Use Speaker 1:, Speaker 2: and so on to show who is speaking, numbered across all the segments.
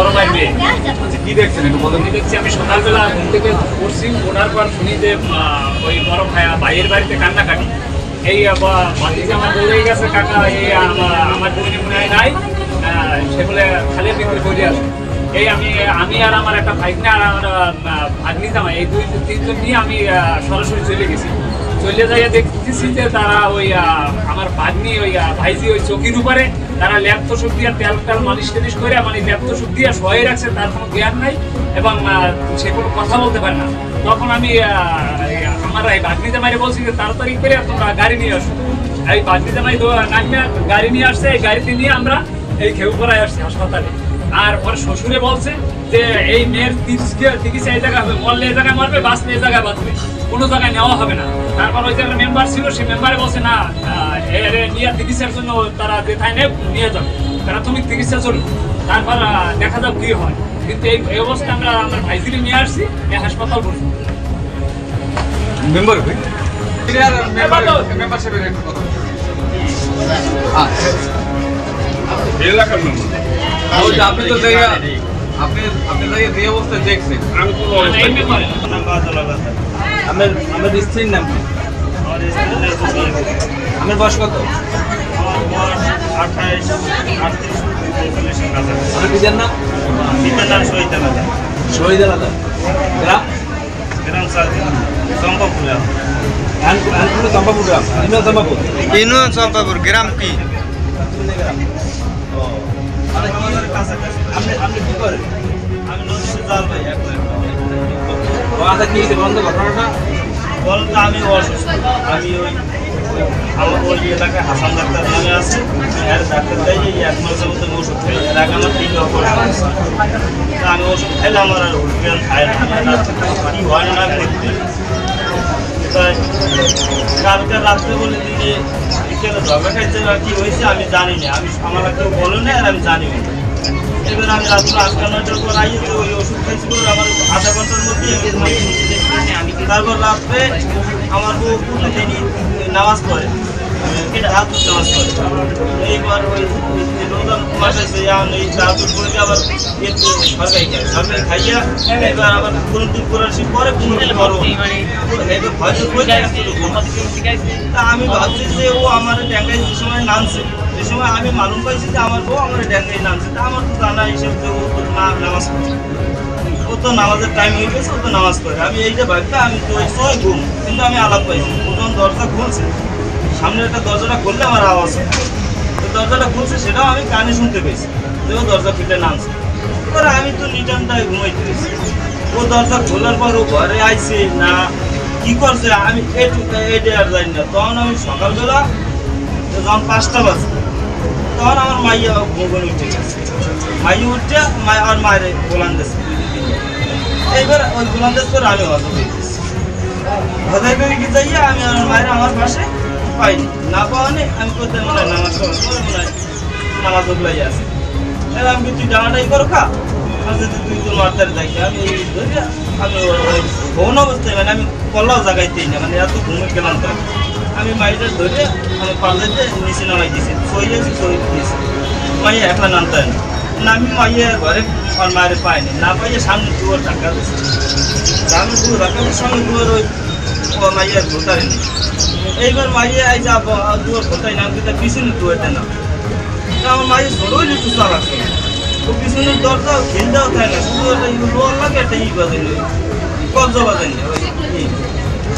Speaker 1: বড় ভাই মেয়ে। কি দেখছেন একটু বলেন। দেখছি আমি সকালবেলা ঘুম থেকে পড়ছি, ওঠার পর শুনি যে ওই বড় ভাইয়ের বাড়িতে কান্নাকাটি। এই বাতিতে আমার দৌড়ে গেছে, কাকা এই আমার দুই মনে হয় নাই, সেগুলো খালি বিক্রি করে আসে। এই আমি আর আমার একটা ভাইগনা আর আমার ভাগ্নি জামাই, এই দুই তিনজন নিয়ে আমি সরাসরি চলে গেছি। চলে যাইয়া দেখতেছি যে তারা ওই আমার ভাগ্নি ওই ভাইজি ওই চকির উপরে তারা ল্যাপ তোষক দিয়ে তেল মালিশ টালিশ করে মানে ল্যাপ তোষক দিয়ে শোয়ে রাখছে, তার কোনো জ্ঞান নাই এবং সে কোনো কথা বলতে পারে না। তখন আমি আমার এই ভাগ্নি জামাইরে বলছি যে তাড়াতাড়ি করে তোমরা গাড়ি নিয়ে আসো। এই ভাগ্নি জামাই নামিয়ে গাড়ি নিয়ে আসছে, এই গাড়িতে নিয়ে আমরা এই খেউপাড়ায় আসছি হাসপাতালে। আর ওর শ্বশুরে বলছে যে এই মেয়ের চিকিৎসা এই জায়গায় হবে, মরলে এই জায়গায় মরবে, বাঁচলে এই জায়গায় বাঁচবে, কোনো জায়গায় নেওয়া হবে না। তারপর ওই যে একটা মেম্বার ছিল, সেই মেম্বারে বলছে না নিয়ে চিকিৎসার জন্য তারা যেথায় নেই নিয়ে যাবে, তারা তুমি চিকিৎসা চলবে, তারপর দেখা যাক কি হয়। কিন্তু এই অবস্থা আমরা আমার ভাইজিকে নিয়ে আসছি এই হাসপাতাল করছি।
Speaker 2: মেম্বার আপনি তো আপনি যে অবস্থায় দেখছেন, আমি আমার স্ত্রীর নাম কি? আমার বয়স কত? আমার পিতার নাম? শহীদ আলাদা। গ্রাম?
Speaker 3: চম্পাপুর
Speaker 2: গ্রাম।
Speaker 3: ইউনিয়ন চম্পাপুর। গ্রাম কি?
Speaker 2: আপনি কি করেন?
Speaker 3: আমি নদীতে জাল ভাই।
Speaker 2: আচ্ছা, কি বন্ধ ঘটনাটা
Speaker 3: বলতে আমি অসুস্থ। আমি ওই আমার ওই এলাকায় হাসান ডাক্তার নামে আছে, এর ডাক্তার দেয় এই 1 মাসের মধ্যে ওষুধ খাই। এর আগে আমার 3 অপারেশন। আমি ওষুধ খাইলে আমার আর জ্ঞান খায় না, কি হয় না দেখতে। তাই কালকে রাত্রে বলে দিদি বিকেলে ঝগড়া খাইছে আর কি হয়েছে আমি জানি না, আমার কেউ বলে না আর আমি জানি না। এবার আমি রাত্রে 8-9টার পর আইতে ওই ওষুধ খাইছি বলে আমার আধা ঘন্টার মধ্যে তারপর রাত্রে আমার বউ প্রতিদিনই নামাজ পড়ে, রাত নামাজ পড়ে। এইবার ওই রমজান মাসে এই রাতুর করে আবার সরকারি খাই, সরকারি খাইয়া এবার আবার কোন দিন করার সে পরে বড় এবার হয়তো তা আমি ভাবছি যে ও আমার ড্যাঙ্গাই যে সময় নামছে, যে সময় আমি মালুম পাইছি যে আমার বউ আমার ড্যাঙ্গাই নামছে, তা আমার তো জানা হিসেবে যে ও তো নামাজ পড়ে, ও তো নামাজের টাইম হয়ে গেছে, ও তো নামাজ পড়ে। আমি এইটা ভাবতে আমি তো ওই সময় ঘুম, কিন্তু আমি আলাপ পাইছি। যখন দরজা খুলছে, সামনে একটা দরজাটা খুললে আমার আওয়াজ হয়, তো দরজাটা খুলছে সেটাও আমি কানে শুনতে পেয়েছি যে ও দরজা খুলে নামছে। এবার আমি তো নিটানটায় ঘুমাইতে পেরেছি। ও দরজা খোলার পর ও ঘরে আইছে না কি করছে আমি এটা আর জানি না। তখন আমি সকালবেলা যখন 5টা বাজে তখন আমার মাইয়া মোবাইল উঠে গেছে, মাইয়া উঠে আর মায়ের গোলান্দেশ। এইবার ওই গোলান্দেশ করে আমি হজম হয়ে গেছি। হজম করে কি যাইয়া আমি আমার মায়ের আমার পাশে পাইনি, না পাওয়ানি আমি করতে মনে হয় নামাজ মনে হয় নামাজ ওগুলাই আছে। এবার আমি তুই জানাটাই করো খা, আর যদি তুই তো মারতারে দেখি আমি এই ধরি আমি ভৌন অবস্থায় মানে আমি কল্লাও জাগাইতেই না, মানে এত ঘুমে গেলাম তো আমি মাইটা ধরে আমি পাল্লাইতে নিচে নামাই দিয়েছি, সইয়েছি সই দিয়েছি। মাইয়া একলা নামতে না, আমি মাইয়া ঘরে আমার মায়ের পাইনি, না পাইয়ে সামনে দুয়ার ধাক্কা দিয়েছি, সামনে দুয়ার ধাক্কা দিয়ে সামনে দুয়ার ওই মাইয়ার ভোটারে নেই। এইবার মাইয়া এই যা দুয়ার ভোটাই নাম কিন্তু পিছনে দুয়ারতে না, আমার মাইয়া ছোটোই একটু চালাচ্ছে, ও পিছনের দরজা খেলতেও থাকে না, শুধু একটা লোয়ার লাগে একটা বাজেন কবজা বাজেন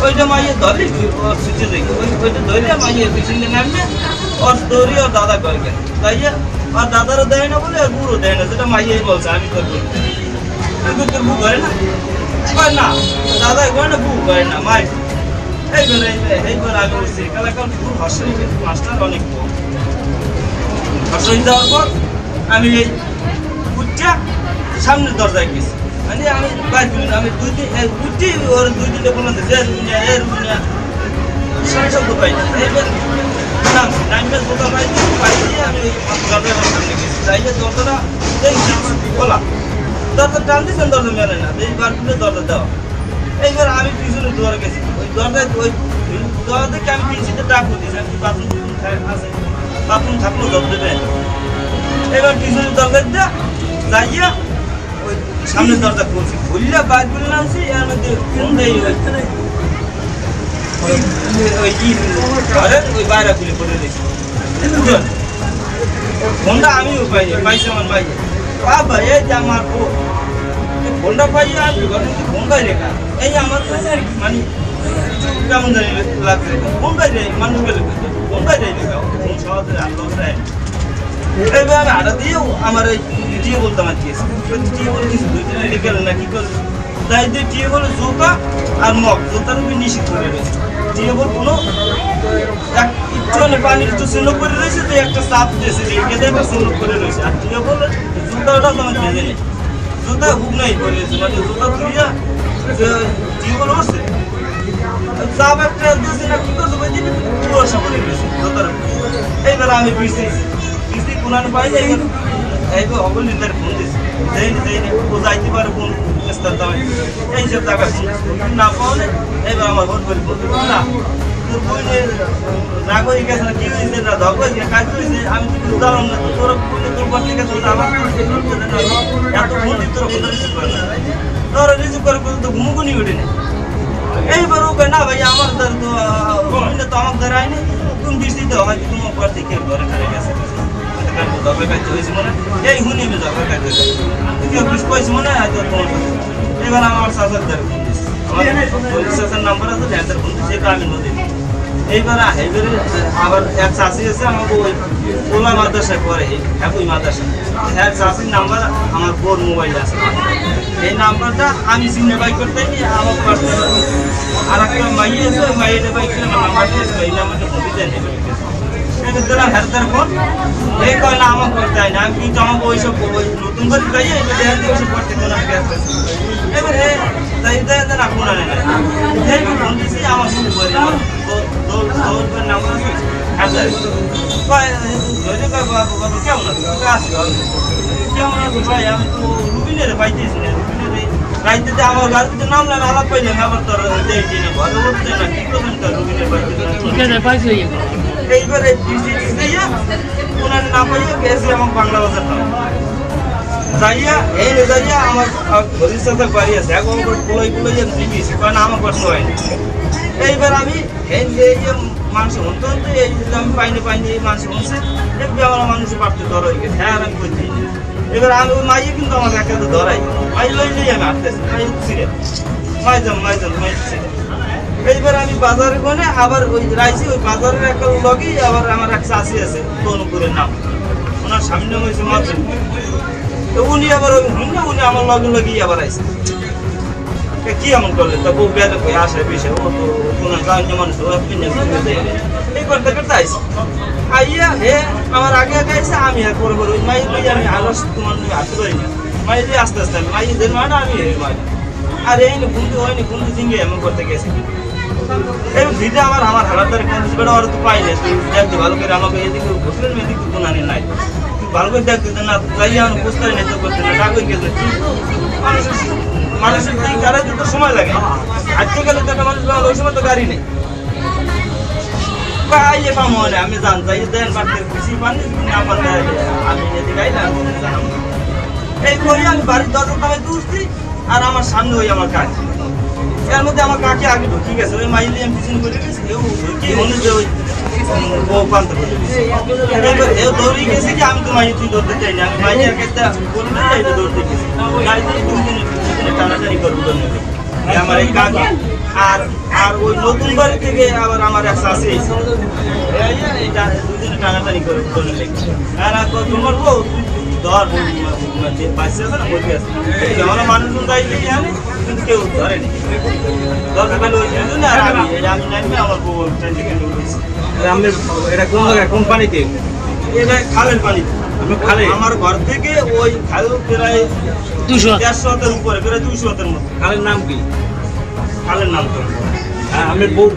Speaker 3: ওইটা মাইয়া ধরলে সুচে যাই ওইটা ধরে মাইয়ের পিছনে নামলে ওর দৌড়ি ওর দাদা করে গেল তাইয়া আর দাদারও দেয় না বলে আর বুড়ো দেয় না, সেটা মাইয়াই বলছে আমি তোর কিন্তু তোর বউ করে না না দাদা করে না বউ করে না মাই এইবার আমি উঠছি কালাকাল খুব হসে মাস্টার অনেক হসে যাওয়ার পর আমি এই উঠটা সামনের দরজায় গেছি, মানে আমি আমি 2 দিন উঠি ওর 2 দিনে বললাম যে শব্দ পাই না। এইবার নামবের বোকা পাইছি আমি দরজার সামনে গেছি, যাইয়ে দরজাটা দেখছি খোলা, দরজা টান দিয়েছেন দরজা মেলে না, এই বার খুলে দরজা দেওয়া। এইবার আমি পিছনে দুয়ারে গেছি, ওই দরজায় ওই দরজা থেকে আমি পিছিয়ে ডাক দিয়েছি আমি বাথরুম আছে, বাথরুম থাকলেও জব দেবে। এবার পিছনে দরজা দিয়ে যাইয়া সামনের দরজা খুলছি খুললে বাইর করে নামছি এর মধ্যে ফোনটাই ওই বাইরে খুলে পড়ে দিয়েছি ফোনটা আমিও পাইনি পাইছি আমার ভাই বাবা এই যে আমার ফোনটা পাই আমি ফোনটাই রেখা এই আমার মানে কেমন জানি লাগছে ফোনটাই রে মানুষ গেলে ফোনটাই রে রেখা ফোন সহজে আনলো এইবার আমি আটা দিয়েও আমার এই টিয়ে বলতাম আর দিয়েছি টিয়ে বলে কিছু গেল না কি করলো তাই দিয়ে টিয়ে বলে জোকা আর মগ জোতার উপরে নিষেধ করে রয়েছে টিয়ে বল কোনো একটু পানির একটু সুন্দর করে রয়েছে তো একটা চাপ দিয়েছে এখানে একটা সুন্দর করে রয়েছে আর টিয়ে বলে জুতাটা তোমার ভেজে নেই জুতা হুক নাই করে রয়েছে মানে জুতা ধুইয়া টিয়ে বলে বসছে চাপ একটা দিয়েছে না কি করছে ওই দিকে কুয়াশা করে রয়েছে জুতার এইবার আমি পিছিয়েছি পিছিয়ে কোনানো পাই যাই এইবার অবলিতার ফোন দিয়েছে দেয়নি ও যাইতে পারে কোন চেষ্টার দামে এই সব টাকা না পাওয়া এবার আমার ভোট করে না তোর বইনে নাগরিক আছে না কি হয়েছে না ধক হয়েছে কাজ হয়েছে আমি তো উদাহরণ না তোর বইনে তোর পার্টি কাছে আমার এত ফোন দিয়ে তোর ফোন রিসিভ করে না তোরা রিসিভ করে তো ঘুমুকুনি উঠে নেই এইবার ওকে না ভাই আমার দ্বার তো বইনে তো আমার দ্বারা আইনি তুমি দৃষ্টিতে হয় তোমার পার্টি কে ঘরে ঘরে গেছে দরকার কাজ হয়েছে মনে এই হুনি আমি দরকার কাজ হয়েছে কেউ কিছু কয়েছে মনে হয় তোমার এবার আমার শাসার দ্বারা ফোন দিচ্ছে আমার শাসার নাম্বার আছে ড্যান্সার ফোন দিচ্ছে এটা আমি নদী এইবার এইবারে আবার এক চাষি আছে আমাকে ওই ওলা মাদ্রাসায় পড়ে একই মাদ্রাসা এক চাষির নাম্বার আমার বোর মোবাইল আছে এই নাম্বারটা আমি চিনে বাই করতে আমার পার্সোনাল আর একটা মাই আছে ওই মাইয়ের বাই করে আমার নাম্বার দিয়েছে এই নাম্বারটা ফোন দিতে দিলাম হেলথের ফোন এই কয় না আমার করতে হয় না আমি কিন্তু আমাকে ওইসব নতুন করে যাই ওইসব করতে কোনো এবার তাই না কোনো নেই ফোন দিয়েছি আমার ফোন করে নাম্বার আছে হেলথের কেমন আছে কেমন আছে ভাই আমি তো রুবিনের পাইতেছি না রুবিনের রাইতে আমার গাড়িতে নামলে আলাপ পাইলাম আবার তোর ঘরে উঠতে না কি করবেন তোর রুবিনের পাইতে এইবারে যাইয়া ওনার নাম পাইয়া গেছে আমার বাংলা বাজার নাম যাইয়া এই যাইয়া আমার ঘরের সাথে বাড়ি আছে এখন পুলাই আমি দিয়েছি কারণ আমার কষ্ট হয়নি এইবার আমি এই যে মানুষ হতো এই আমি পাইনি এই মানুষ হচ্ছে একটু আমার মানুষের পারতে ধর হয়ে গেছে হ্যাঁ আমি করছি এবার আমি ওই মাইয়ে কিন্তু আমার একে ধরাই মাই লইলেই আমি আসতেছি মাই ছিঁড়ে মাই ছিঁড়ে এইবার আমি বাজারে গনে আবার ওই রাইছি ওই বাজারের একটা লগেই আবার আমার এক চাষি আছে তনুপুরের নাম ওনার স্বামীর নাম হয়েছে মাঝে তো উনি আবার ওই উনি আমার লগেই আবার আইছে কি এমন করলে তা বউ বেড়ে কই আসে পিছে ও তো কোনো গাঁয়ের মানুষ এই করতে আইছে আইয়া হে আমার আগে আইছে আমি আর পরে ওই মাই লই আমি আলস তোমার হাতে ধরি না মাই দিয়ে আস্তে আমি মাই দেন মানে আমি আর এই বন্ধু হয়নি বন্ধু জিঙ্গে এমন করতে গেছে এই দিদি আমার হালাতারে কোন বেড়া আর তো পাইলে তুই দেখতে ভালো করে আমাকে এদিকে ঘুরলেন এদিকে কোন আনি নাই ভালো করে দেখতে না যাই আমি বুঝতে নাই তো করতে না ডাকই গেছে মানুষের এই গাড়ি তো সময় লাগে আজকে গেলে তো একটা মানুষ ওই সময় তো গাড়ি নেই পাইয়ে পাবো না আমি জানতাই দেন বাড়তে খুশি পানি না পারলে আমি এদিকে আইলাম জানাবো এই করি আমি বাড়ির দরজা তামে দুসছি আর আমার সামনে ওই আমার কাজ এর মধ্যে আমার কাকে আগে ঢুকি গেছে ওই মাইলি আমি পিছন করে গেছি কি মনে যে ওই বউ পান্ত করে এও দৌড়ে গেছে কি আমি তো মাইয়ে তুই দৌড়তে চাই না আমি মাইয়ের কাছে বললে যাই দৌড়তে গেছি গাড়িতে দুজনে টানাটানি করবো আমার এই কাকে আর ওই নতুন বাড়ি থেকে আবার আমার এক শাশি দুজনে টানাটানি করে আর তোমার বউ ধর বাচ্চা আছে না মুরগি আছে আমরা মানুষজন যাইলে জানি কিন্তু কেউ ধরেনি দরকার ওই জন্য আর আমি নামবে আমার বউ
Speaker 2: এটা কোন জায়গায় কোন পানিতে
Speaker 3: এটা খালের পানি
Speaker 2: খালে
Speaker 3: আমার ঘর থেকে ওই খাল প্রায় 150 হাতের উপরে প্রায় 200 হাতের মতো
Speaker 2: খালের নাম কি
Speaker 3: খালের নাম তো
Speaker 2: আমি বউ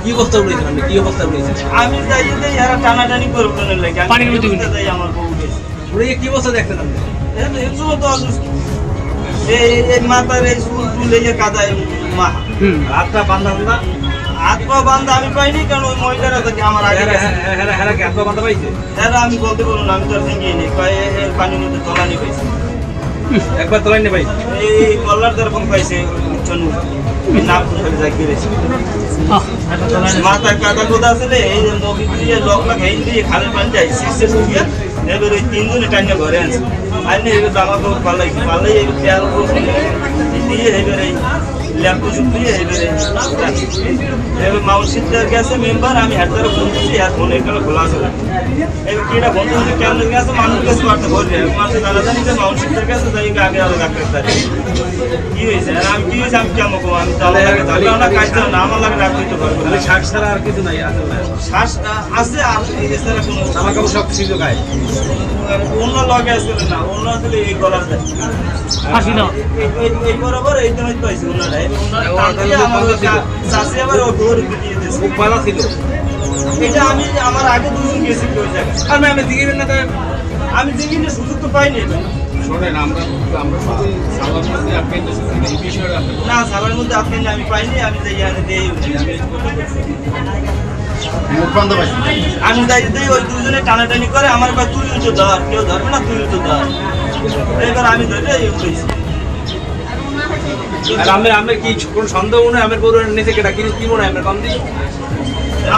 Speaker 2: কি অবস্থা রয়েছে আপনি কি অবস্থা রয়েছে
Speaker 3: আমি যাইতে এরা টানাটানি করবো না লাগে পানির মধ্যে যাই আমার বউ গেছে
Speaker 2: ওরে কি অবস্থা দেখতে আপনি
Speaker 3: এর জন্য তো অসুস্থ এই মাথার এই চুল লেগে কাদায় মা
Speaker 2: হাতটা বান্ধা
Speaker 3: হাত পা বান্ধা আমি পাইনি কারণ ওই মহিলারা থেকে আমার আগে
Speaker 2: হেরা কি হাত পা বান্ধা পাইছে
Speaker 3: এরা আমি বলতে পারবো না আমি তো আর ভেঙে নিই এর পানির মধ্যে তলানি পাইছি
Speaker 2: একবার তোলাই নে ভাই।
Speaker 3: এই কল্লার দর্পণ পাইছে চনু নাম ধরে যাই গেছে মাথা কাটা কোদা আছে রে এই নবী দিয়ে লক লাগ হেই দিয়ে খালে পান যাই সিসে সুগিয়া এবার ওই তিনজনে টাইনে ঘরে আছে আইনে এবার জামা কাপড় পালাই এই পেয়ার উপর দিয়ে এবার এই ল্যাম্পু দিয়ে এবার মাউসিদার গেছে মেম্বার আমি হাজার ফোন দিচ্ছি আর ফোনের গেলে খোলা আছে এবার কিটা বন্ধু বন্ধু কেমন গেছে মানুষ কাছে করতে বলবে মানুষ দাদা জানি যে মাউসিদার গেছে তাই আগে আরো ডাক্তার কি হয়েছে আর আমি কি হয়েছে আমি কেমন কম আমি তাহলে না কাজ না আমার লাগে ডাক্তার দিতে পারবো
Speaker 2: তাহলে শ্বাস ছাড়া আর কিছু নাই আসলে না।
Speaker 3: শ্বাস আছে আর এছাড়া কোনো
Speaker 2: আমার কাপড় সব কিছু গায়ে।
Speaker 3: অন্য লগে আসলে না অন্য আসলে এই গলার
Speaker 1: হাসি না
Speaker 3: এই বরাবর এই তো পাইছি ওনারা আমার চাষি আবার ও ডোর দিয়ে দিয়েছে
Speaker 2: খুব ভালো ছিল।
Speaker 3: এটা আমি আমার আগে দুজন গেছি ওই জায়গায়
Speaker 2: আর আমি দিকে না তাই
Speaker 3: আমি দেখিনি সুযোগ তো পাইনি
Speaker 2: শোনেন আমরা শুধু সালাম মধ্যে আপনি এই বিষয়টা
Speaker 3: না সালার মধ্যে আপনি আমি পাইনি আমি যাই দিয়ে আমি যাই দিই ওই দুজনে টানাটানি করে আমার কয় তুই তো ধর কেউ ধরবে না তুই তো ধর এবার আমি ধরে এই উঠেছি
Speaker 2: আর আমি কি কোন সন্দেহ মনে হয় আমার গরু নিচে কেটা কি মনে হয় আমার কম দিই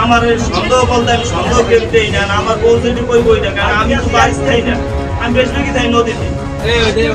Speaker 3: আমার সন্দেহ বলতে আমি সন্দেহ কেউতেই না আমার বউ যদি কই বই না কারণ আমি তো বাড়ি থাই না আমি বেশ নাকি যাই নদীতে
Speaker 2: এই